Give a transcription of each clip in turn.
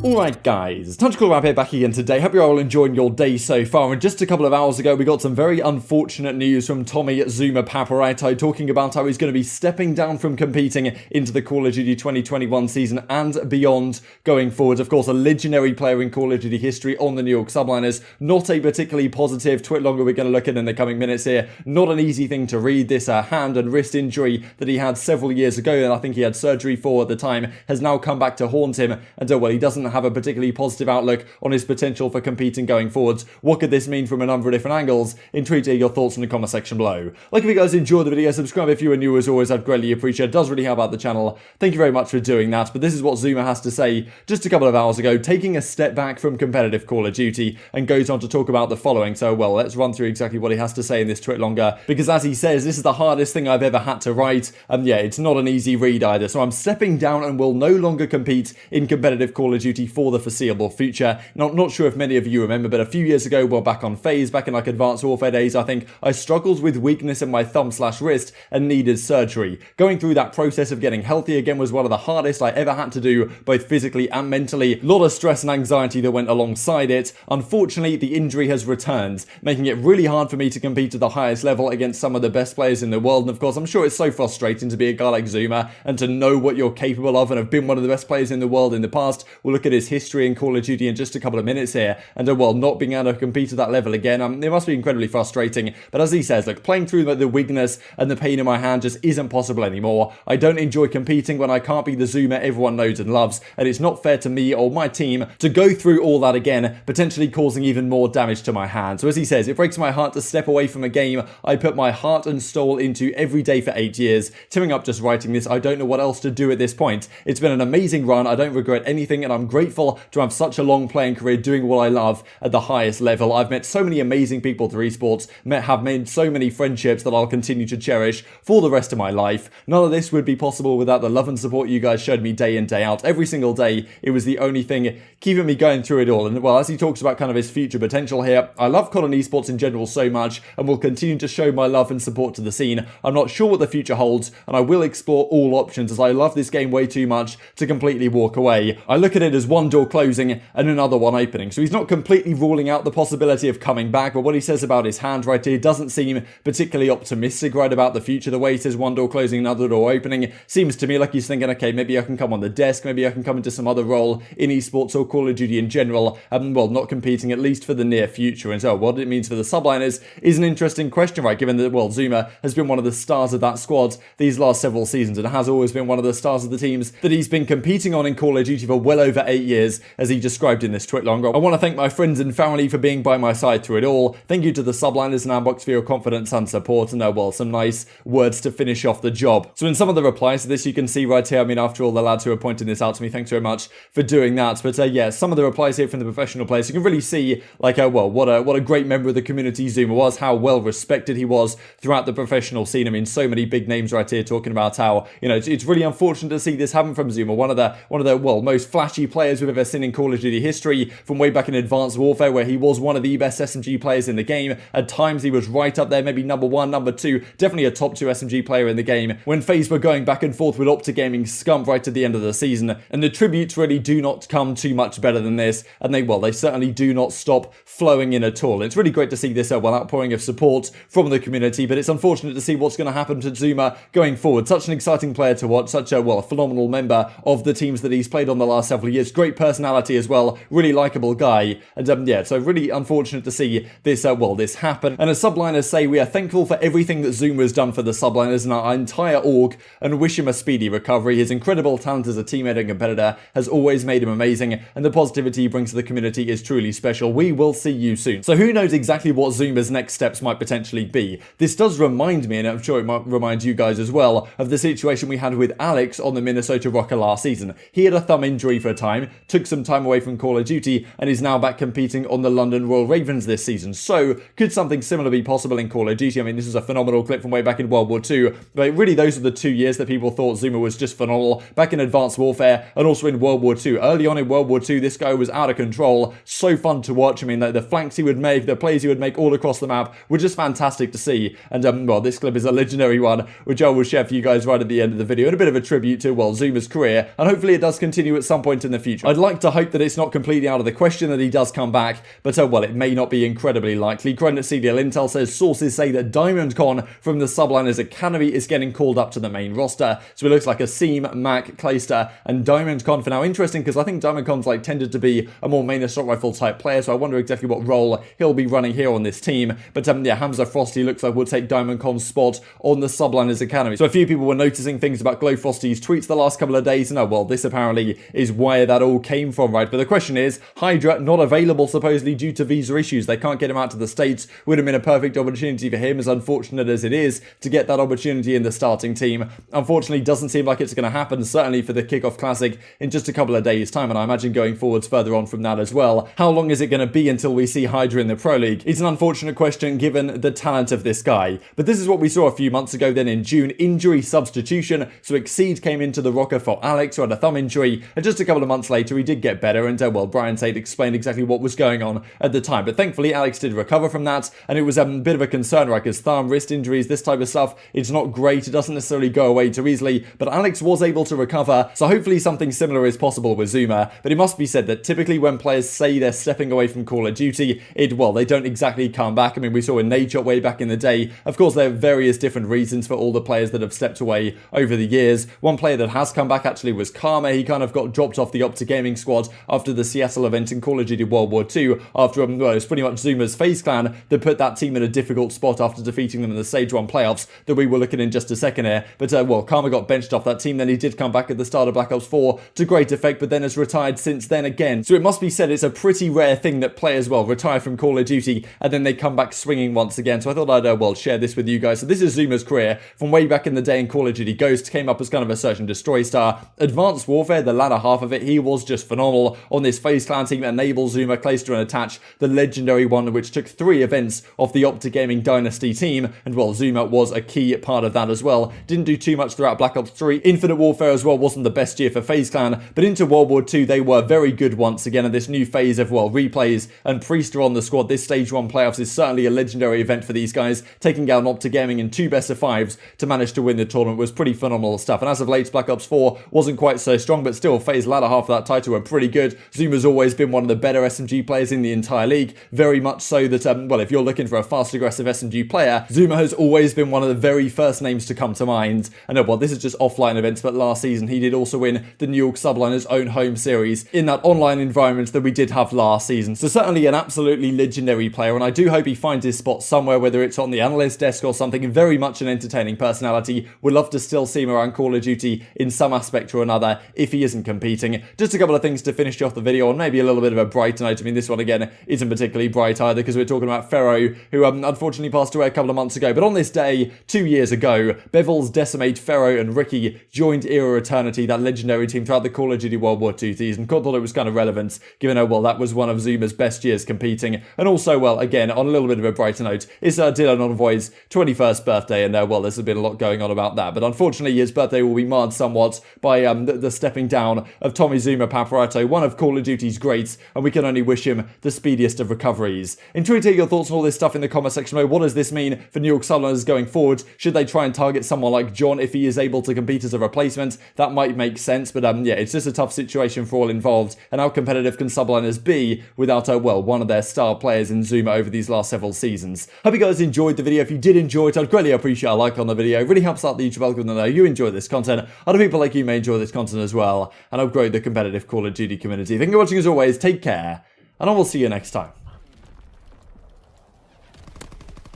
Alright guys, TacticalRab here back again today. Hope you're all enjoying your day so far. And just a couple of hours ago we got some very unfortunate news from Tommy at ZooMaa Paparazzi talking about how he's going to be stepping down from competing into the Call of Duty 2021 season and beyond going forward. Of course, a legendary player in Call of Duty history on the New York Subliners. Not a particularly positive tweet longer we're going to look at in the coming minutes here. Not an easy thing to read. This hand and wrist injury that he had several years ago, and I think he had surgery for at the time, has now come back to haunt him. And well, he doesn't have a particularly positive outlook on his potential for competing going forwards. What could this mean from a number of different angles? Intrigued to hear your thoughts in the comment section below. Like if you guys enjoyed the video, subscribe if you are new as always, I'd greatly appreciate it. It does really help out the channel. Thank you very much for doing that. But this is what ZooMaa has to say just a couple of hours ago, taking a step back from competitive Call of Duty, and goes on to talk about the following. So well, let's run through exactly what he has to say in this tweet longer, because as he says, this is the hardest thing I've ever had to write, and yeah, it's not an easy read either. So I'm stepping down and will no longer compete in competitive Call of Duty for the foreseeable future. Now, not sure if many of you remember, but a few years ago, well, back on FaZe, back in like Advanced Warfare days, I think I struggled with weakness in my thumb/wrist and needed surgery. Going through that process of getting healthy again was one of the hardest I ever had to do, both physically and mentally. A lot of stress and anxiety that went alongside it. Unfortunately, the injury has returned, making it really hard for me to compete at the highest level against some of the best players in the world. And of course, I'm sure it's so frustrating to be a guy like ZooMaa and to know what you're capable of and have been one of the best players in the world in the past. We'll look at his history in Call of Duty in just a couple of minutes here, and well, not being able to compete at that level again, it must be incredibly frustrating. But as he says, look, playing through the weakness and the pain in my hand just isn't possible anymore. I don't enjoy competing when I can't be the ZooMaa everyone knows and loves, and it's not fair to me or my team to go through all that again, potentially causing even more damage to my hand. So as he says, it breaks my heart to step away from a game I put my heart and soul into every day for 8 years. Tearing up just writing this, I don't know what else to do at this point. It's been an amazing run, I don't regret anything, and I'm grateful to have such a long playing career doing what I love at the highest level. I've met so many amazing people through esports, have made so many friendships that I'll continue to cherish for the rest of my life. None of this would be possible without the love and support you guys showed me day in, day out. Every single day, it was the only thing keeping me going through it all. And well, as he talks about kind of his future potential here, I love CoD and esports in general so much, and will continue to show my love and support to the scene. I'm not sure what the future holds, and I will explore all options as I love this game way too much to completely walk away. I look at it as one door closing and another one opening. So he's not completely ruling out the possibility of coming back, but what he says about his hand right here doesn't seem particularly optimistic right about the future. The way he says one door closing, another door opening seems to me like he's thinking, okay, maybe I can come on the desk, maybe I can come into some other role in esports or Call of Duty in general, well, not competing at least for the near future. And so what it means for the subliners is an interesting question, right, given that, well, ZooMaa has been one of the stars of that squad these last several seasons and has always been one of the stars of the teams that he's been competing on in Call of Duty for well over 8 years, as he described in this tweet longer. I want to thank my friends and family for being by my side through it all. Thank you to the subliners and Ambox for your confidence and support, and well, some nice words to finish off the job. So in some of the replies to this, you can see right here, I mean, after all, the lads who are pointing this out to me, thanks very much for doing that. But yeah, some of the replies here from the professional players, you can really see, like, well, what a great member of the community ZooMaa was, how well respected he was throughout the professional scene. I mean, so many big names right here talking about how, you know, it's really unfortunate to see this happen from ZooMaa, one of the well, most flashy players we've ever seen in Call of Duty history, from way back in Advanced Warfare, where he was one of the best SMG players in the game. At times he was right up there, maybe number one, number two, definitely a top 2 SMG player in the game, when FaZe were going back and forth with OpTic gaming Scump right at the end of the season. And the tributes really do not come too much better than this, and they certainly do not stop flowing in at all. It's really great to see this outpouring of support from the community, but it's unfortunate to see what's going to happen to ZooMaa going forward. Such an exciting player to watch, such a, well, a phenomenal member of the teams that he's played on the last several years. Great personality as well, really likable guy, and yeah, so really unfortunate to see this, well, this happen. And as subliners say, we are thankful for everything that ZooMaa has done for the subliners and our entire org, and wish him a speedy recovery. His incredible talent as a teammate and competitor has always made him amazing, and the positivity he brings to the community is truly special. We will see you soon. So who knows exactly what ZooMaa's next steps might potentially be. This does remind me, and I'm sure it might remind you guys as well, of the situation we had with Alex on the Minnesota Rokkr last season. He had a thumb injury for a time, took some time away from Call of Duty, and is now back competing on the London Royal Ravens this season. So could something similar be possible in Call of Duty? I mean, this is a phenomenal clip from way back in World War II, but really those are the 2 years that people thought ZooMaa was just phenomenal, back in Advanced Warfare and also in World War II. Early on in World War II, this guy was out of control, so fun to watch. I mean, the flanks he would make, the plays he would make all across the map were just fantastic to see. And well, this clip is a legendary one, which I will share for you guys right at the end of the video, and a bit of a tribute to, well, ZooMaa's career, and hopefully it does continue at some point in the future. future. I'd like to hope that it's not completely out of the question that he does come back, but well, it may not be incredibly likely. Credit CDL Intel says sources say that DiamondCon from the Subliners Academy is getting called up to the main roster. So it looks like Asim, Mac, Clayster, and DiamondCon for now. Interesting, because I think DiamondCon's like tended to be a more main assault rifle type player, so I wonder exactly what role he'll be running here on this team. But yeah, Hamza Frosty looks like will take DiamondCon's spot on the Subliners Academy. So a few people were noticing things about Glow Frosty's tweets the last couple of days, and oh well, this apparently is where that all came from, right? But the question is, Hydra not available supposedly due to visa issues. They can't get him out to the States. Would have been a perfect opportunity for him, as unfortunate as it is, to get that opportunity in the starting team. Unfortunately, doesn't seem like it's going to happen, certainly for the Kickoff Classic in just a couple of days' time, and I imagine going forwards further on from that as well. How long is it going to be until we see Hydra in the Pro League? It's an unfortunate question given the talent of this guy. But this is what we saw a few months ago then in June, injury substitution. So Exceed came into the Rokkr for Alex, who had a thumb injury, and just a couple of months later he did get better, and well, Brian Tate explained exactly what was going on at the time. But thankfully Alex did recover from that, and it was a bit of a concern, right? Because thumb, wrist injuries, this type of stuff, it's not great. It doesn't necessarily go away too easily, but Alex was able to recover, so hopefully something similar is possible with ZooMaa. But it must be said that typically when players say they're stepping away from Call of Duty, well, they don't exactly come back. I mean, we saw in Nadeshot way back in the day. Of course, there are various different reasons for all the players that have stepped away over the years. One player that has come back actually was Karma. He kind of got dropped off the OpTic gaming squad after the Seattle event in Call of Duty World War II, after well, it was pretty much ZooMaa's FaZe clan that put that team in a difficult spot after defeating them in the Stage 1 playoffs that we were looking in just a second here. But well, Karma got benched off that team, then he did come back at the start of Black Ops 4 to great effect, but then has retired since then again. So it must be said it's a pretty rare thing that players, well, retire from Call of Duty and then they come back swinging once again. So I thought I'd, well, share this with you guys. So this is ZooMaa's career from way back in the day in Call of Duty Ghost. Came up as kind of a search and destroy star. Advanced Warfare, the latter half of it, he was just phenomenal on this FaZe clan team. Enable, ZooMaa, Clayster, and Attach, the legendary one which took 3 events off the OpTic Gaming Dynasty team, and well, ZooMaa was a key part of that as well. Didn't do too much throughout Black Ops 3. Infinite Warfare as well wasn't the best year for FaZe clan, but into World War II they were very good once again, and this new phase of, well, replays and Priestahh on the squad. This Stage 1 playoffs is certainly a legendary event for these guys. Taking down OpTic Gaming in 2 best-of-5s to manage to win the tournament was pretty phenomenal stuff, and as of late, Black Ops 4 wasn't quite so strong, but still, FaZe latter half of that title were pretty good. ZooMaa's always been one of the better SMG players in the entire league, very much so that, well, if you're looking for a fast, aggressive SMG player, ZooMaa has always been one of the very first names to come to mind. And well, this is just offline events, but last season he did also win the New York Subliners' own home series in that online environment that we did have last season. So certainly an absolutely legendary player, and I do hope he finds his spot somewhere, whether it's on the analyst desk or something. Very much an entertaining personality. Would love to still see him around Call of Duty in some aspect or another if he isn't competing. Just a couple of things to finish off the video on, maybe a little bit of a bright note. I mean, this one again isn't particularly bright either, because we're talking about Pharaoh, who unfortunately passed away a couple of months ago. But on this day, 2 years ago, Bevels, Decimate, Pharaoh, and Ricky joined Era Eternity, that legendary team, throughout the Call of Duty World War II season. Thought it was kind of relevant, given well, that was one of ZooMaa's best years competing. And also, well, again, on a little bit of a brighter note, it's Dylan Envoy's 21st birthday, and well, there's been a lot going on about that. But unfortunately, his birthday will be marred somewhat by the stepping down of Tommy ZooMaa Paparazzo, one of Call of Duty's greats, and we can only wish him the speediest of recoveries. Enjoy taking your thoughts on all this stuff in the comment section below. What does this mean for New York Subliners going forward? Should they try and target someone like John if he is able to compete as a replacement? That might make sense, but yeah, it's just a tough situation for all involved. And how competitive can Subliners be without, well, one of their star players in ZooMaa over these last several seasons? Hope you guys enjoyed the video. If you did enjoy it, I'd greatly appreciate a like on the video. It really helps out the YouTube algorithm to know you enjoy this content. Other people like you may enjoy this content as well, and help grow the competitive Call of Duty community. Thank you for watching as always. Take care, and I will see you next time.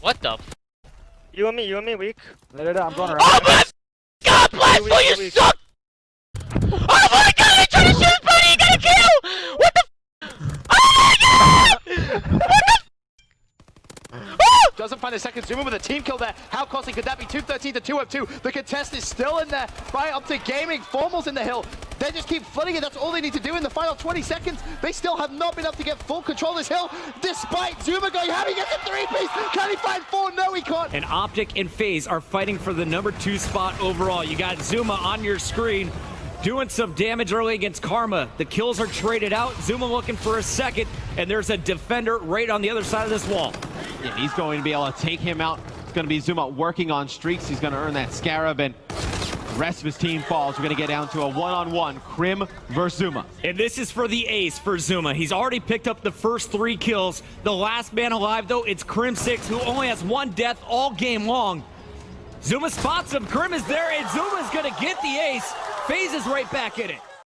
What the f? You and me, weak. No, I'm going around. Oh my god, blast you, you suck! Oh my god, I tried to shoot his buddy, he got a kill! What the f? Oh my god! What the f? Oh! Doesn't find a second ZooMaa with a team kill there. How costly could that be? 213 to 202. The contest is still in there by OpTic Gaming. Formals in the hill. They just keep flooding it. That's all they need to do in the final 20 seconds. They still have not been able to get full control of this hill, despite ZooMaa going, how do you get the 3-piece? Can he find 4? No, he can't. And OpTic and FaZe are fighting for the #2 spot overall. You got ZooMaa on your screen, doing some damage early against Karma. The kills are traded out. ZooMaa looking for a second, and there's a defender right on the other side of this wall. Yeah, he's going to be able to take him out. It's going to be ZooMaa working on streaks. He's going to earn that Scarab, and rest of his team falls. We're going to get down to a one-on-one, Crim versus ZooMaa. And this is for the ace for ZooMaa. He's already picked up the first 3 kills. The last man alive, though, it's Crimsix, who only has 1 death all game long. ZooMaa spots him, Crim is there, and ZooMaa's gonna get the ace. FaZe is right back in it.